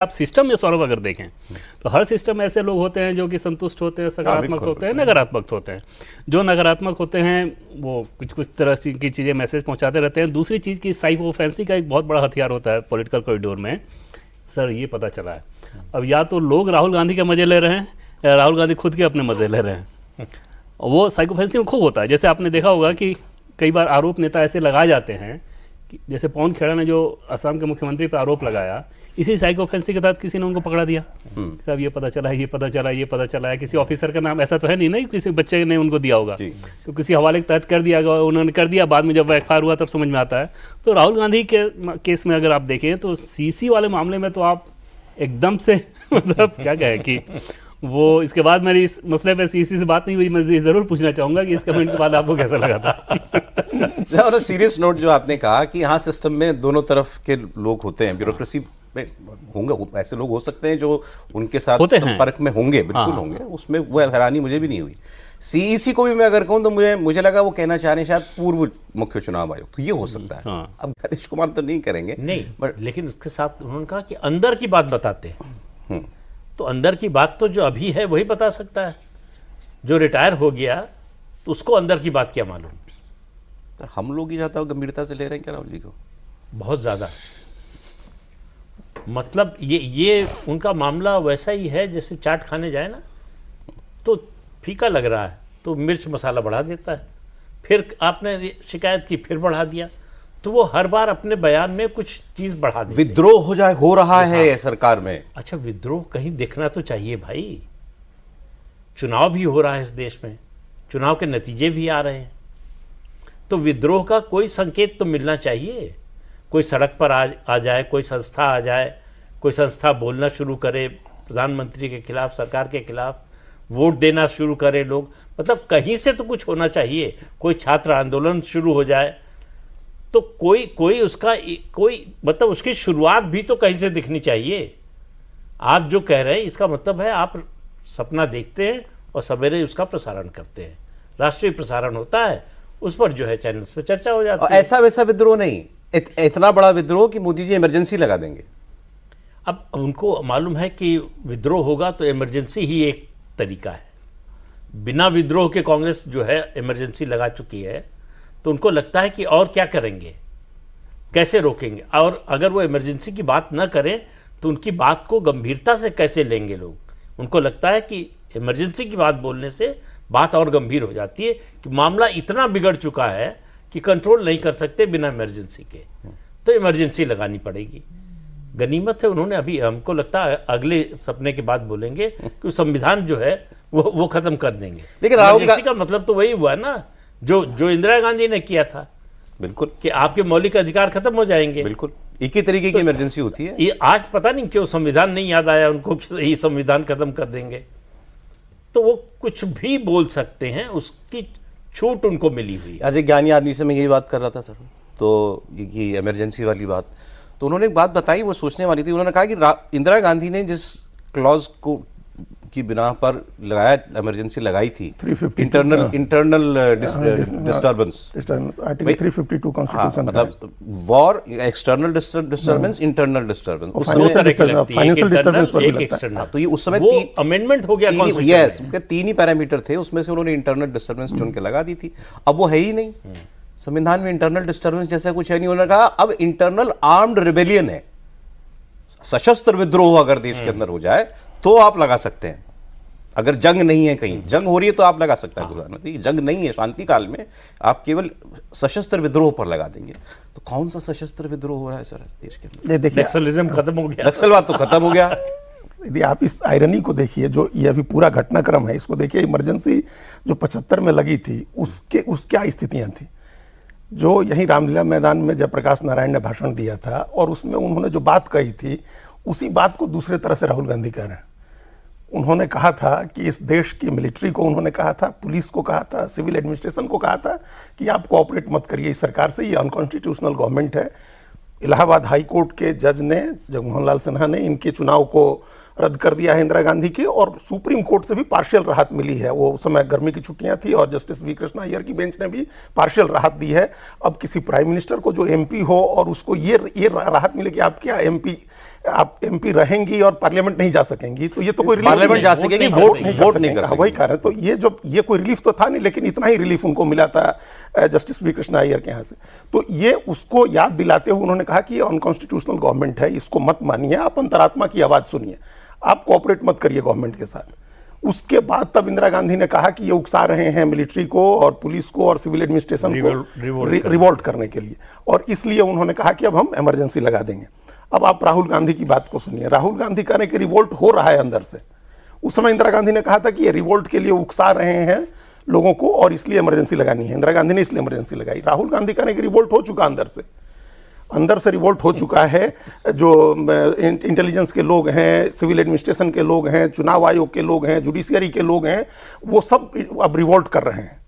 आप सिस्टम में सौरभ अगर देखें तो हर सिस्टम में ऐसे लोग होते हैं जो कि संतुष्ट होते हैं, सकारात्मक होते हैं, नकारात्मक होते हैं। जो नकारात्मक होते हैं वो कुछ तरह की चीज़ें मैसेज पहुंचाते रहते हैं। दूसरी चीज़ की साइकोफेंसी का एक बहुत बड़ा हथियार होता है पॉलिटिकल कॉरिडोर में। सर ये पता चला है अब या तो लोग राहुल गांधी के मजे ले रहे हैं या राहुल गांधी खुद के अपने मजे ले रहे हैं। वो साइकोफेंसी में खूब होता है। जैसे आपने देखा होगा कि कई बार आरोप नेता ऐसे लगाए जाते हैं कि जैसे पवन खेड़ा ने जो असम के मुख्यमंत्री पर आरोप लगाया, इसी साइकोफेंसी के तहत किसी ने उनको पकड़ा दिया। साहब ये पता चला है, ये पता चला है, ये पता चला है। किसी ऑफिसर का नाम ऐसा तो है नहीं किसी बच्चे ने उनको दिया होगा, तो किसी हवाले के तहत कर दिया गया, उन्होंने कर दिया। बाद में जब एफआईआर हुआ तब समझ में आता है। तो राहुल गांधी के केस में अगर आप देखें तो सीसी वाले मामले में तो आप एकदम से मतलब क्या कहें कि वो इसके बाद मेरी इस मसले पे सीसी से बात नहीं हुई। मैं जरूर पूछना चाहूंगा कि इस कमेंट के बाद आपको कैसा लगा था। और सीरियस नोट जो आपने कहा कि हाँ सिस्टम में दोनों तरफ के लोग होते हैं, ब्यूरोक्रेसी में होंगे, ऐसे लोग हो सकते हैं जो उनके साथ संपर्क में होंगे, बिल्कुल होंगे, उसमें वो हैरानी मुझे भी नहीं हुई। सीईसी को भी मैं अगर कहूँ तो मुझे लगा वो कहना चाह रहे हैं शायद पूर्व मुख्य चुनाव आयोग, तो ये हो सकता है। अब गणेश कुमार तो नहीं करेंगे नहीं, लेकिन उसके साथ उन्होंने कहा कि अंदर की बात बताते हैं। तो अंदर की बात तो जो अभी है वही बता सकता है। जो रिटायर हो गया तो उसको अंदर की बात क्या मालूम। तो हम लोग ही जाता गंभीरता से ले रहे हैं क्या राहुल जी को? बहुत ज़्यादा। मतलब ये उनका मामला वैसा ही है जैसे चाट खाने जाए ना तो फीका लग रहा है तो मिर्च मसाला बढ़ा देता है, फिर आपने शिकायत की फिर बढ़ा दिया, तो वो हर बार अपने बयान में कुछ चीज बढ़ा देते। विद्रोह हो रहा है सरकार में। अच्छा, विद्रोह कहीं देखना तो चाहिए भाई। चुनाव भी हो रहा है इस देश में, चुनाव के नतीजे भी आ रहे हैं, तो विद्रोह का कोई संकेत तो मिलना चाहिए। कोई सड़क पर आ जाए, कोई संस्था आ जाए, कोई संस्था बोलना शुरू करे प्रधानमंत्री के खिलाफ, सरकार के खिलाफ, वोट देना शुरू करे लोग। मतलब कहीं से तो कुछ होना चाहिए। कोई छात्र आंदोलन शुरू हो जाए तो कोई उसका कोई मतलब उसकी शुरुआत भी तो कहीं से दिखनी चाहिए। आप जो कह रहे हैं इसका मतलब है आप सपना देखते हैं और सवेरे उसका प्रसारण करते हैं। राष्ट्रीय प्रसारण होता है, उस पर जो है चैनल्स पे चर्चा हो जाती है। ऐसा वैसा विद्रोह नहीं, इतना बड़ा विद्रोह कि मोदी जी इमरजेंसी लगा देंगे। अब उनको मालूम है कि विद्रोह होगा तो इमरजेंसी ही एक तरीका है। बिना विद्रोह के कांग्रेस जो है इमरजेंसी लगा चुकी है, तो उनको लगता है कि और क्या करेंगे, कैसे रोकेंगे। और अगर वो इमरजेंसी की बात न करें तो उनकी बात को गंभीरता से कैसे लेंगे लोग। उनको लगता है कि इमरजेंसी की बात बोलने से बात और गंभीर हो जाती है कि मामला इतना बिगड़ चुका है कि कंट्रोल नहीं कर सकते बिना इमरजेंसी के, तो इमरजेंसी लगानी पड़ेगी। गनीमत है उन्होंने अभी, हमको लगता है अगले सपने के बाद बोलेंगे कि संविधान जो है वो खत्म कर देंगे। लेकिन राहुल का मतलब तो वही हुआ ना जो इंदिरा गांधी ने किया था, बिल्कुल, कि आपके मौलिक अधिकार खत्म हो जाएंगे। बिल्कुल एक ही तरीके की इमरजेंसी होती है। ये आज पता नहीं क्यों संविधान नहीं याद आया उनको कि यही संविधान खत्म कर देंगे। तो वो कुछ भी बोल सकते हैं, उसकी छूट उनको मिली हुई। आज एक ज्ञानी आदमी से मैं यही बात कर रहा था सर, तो ये इमरजेंसी वाली बात, तो उन्होंने एक बात बताई वो सोचने वाली थी। उन्होंने कहा कि इंदिरा गांधी ने जिस क्लॉज को की बिना पर लगाया इमरजेंसी लगाई थी, इंटरनल डिस्टर्बेंस, आर्टिकल 352 कॉन्स्टिट्यूशन, मतलब war, external disturbance, internal disturbance, financial disturbance पर भी लगता है। तो ये उस समय वो अमेंडमेंट हो गया यस, तीन ही पैरामीटर थे, उसमें से उन्होंने इंटरनल डिस्टर्बेंस चुन के लगा दी थी। अब वो है ही नहीं, संविधान में इंटरनल डिस्टर्बेंस जैसा कुछ है नहीं। उन्होंने कहा अब इंटरनल आर्म्ड रिबेलियन है, सशस्त्र विद्रोह अगर देश के अंदर हो जाए तो आप लगा सकते हैं। अगर जंग नहीं है, कहीं जंग हो रही है तो आप लगा सकते हैं प्रधानमंत्री। जंग नहीं है, शांति काल में आप केवल सशस्त्र विद्रोह पर लगा देंगे। तो कौन सा सशस्त्र विद्रोह हो रहा है सर देश के अंदर? देखिए, नक्सलिज्म खत्म हो गया, नक्सलवाद तो खत्म हो गया। यदि आप इस आयरनी को देखिए, जो ये अभी पूरा घटनाक्रम है, इसको देखिए। इमरजेंसी जो 75 में लगी थी, उसके क्या स्थितियां थी। जो यहीं रामलीला मैदान में जयप्रकाश नारायण ने भाषण दिया था और उसमें उन्होंने जो बात कही थी, उसी बात को दूसरे तरह से राहुल गांधी कह रहे हैं। उन्होंने कहा था कि इस देश की मिलिट्री को उन्होंने कहा था, पुलिस को कहा था, सिविल एडमिनिस्ट्रेशन को कहा था कि आप कोऑपरेट मत करिए इस सरकार से, ये अनकॉन्स्टिट्यूशनल गवर्नमेंट है। इलाहाबाद हाई कोर्ट के जज ने, जगमोहन लाल सिन्हा ने, इनके चुनाव को रद्द कर दिया है इंदिरा गांधी के, और सुप्रीम कोर्ट से भी पार्शियल राहत मिली है। वो उस समय गर्मी की छुट्टियां थी और जस्टिस वी कृष्णा अय्यर की बेंच ने भी पार्शियल राहत दी है। अब किसी प्राइम मिनिस्टर को जो एमपी हो और उसको ये राहत मिले कि आप क्या एमपी आप एमपी रहेंगी और पार्लियामेंट नहीं जा सकेंगी, तो ये तो कोई relief पार्लियामेंट नहीं जा है। सकेंगी, वोट वोट नहीं वोट नहीं कर सकेंगे। वही कारण है। तो ये कोई रिलीफ तो था नहीं, लेकिन इतना ही रिलीफ उनको मिला था जस्टिस वी कृष्णा अय्यर के यहाँ से। तो ये उसको याद दिलाते हुए उन्होंने कहा कि ये अनकॉन्स्टिट्यूशनल गवर्नमेंट है, इसको मत मानिए, आप अंतरात्मा की आवाज सुनिए, आप कोऑपरेट मत करिए गवर्नमेंट के साथ। उसके बाद तब इंदिरा गांधी ने कहा कि ये उकसा रहे हैं मिलिट्री को और पुलिस को और सिविल एडमिनिस्ट्रेशन को रिवोल्ट करने के लिए, और इसलिए उन्होंने कहा कि अब हम इमरजेंसी लगा देंगे। अब आप राहुल गांधी की बात को सुनिए। राहुल गांधी कह रहे हैं कि रिवोल्ट हो रहा है अंदर से। उस समय इंदिरा गांधी ने कहा था कि ये रिवोल्ट के लिए उकसा रहे हैं लोगों को और इसलिए इमरजेंसी लगानी है। इंदिरा गांधी ने इसलिए इमरजेंसी लगाई। राहुल गांधी कह रहे हैं कि रिवोल्ट हो चुका अंदर से रिवोल्ट हो चुका है। जो इंटेलिजेंस के लोग हैं, सिविल एडमिनिस्ट्रेशन के लोग हैं, चुनाव आयोग के लोग हैं, जुडिशियरी के लोग हैं, वो सब अब रिवोल्ट कर रहे हैं।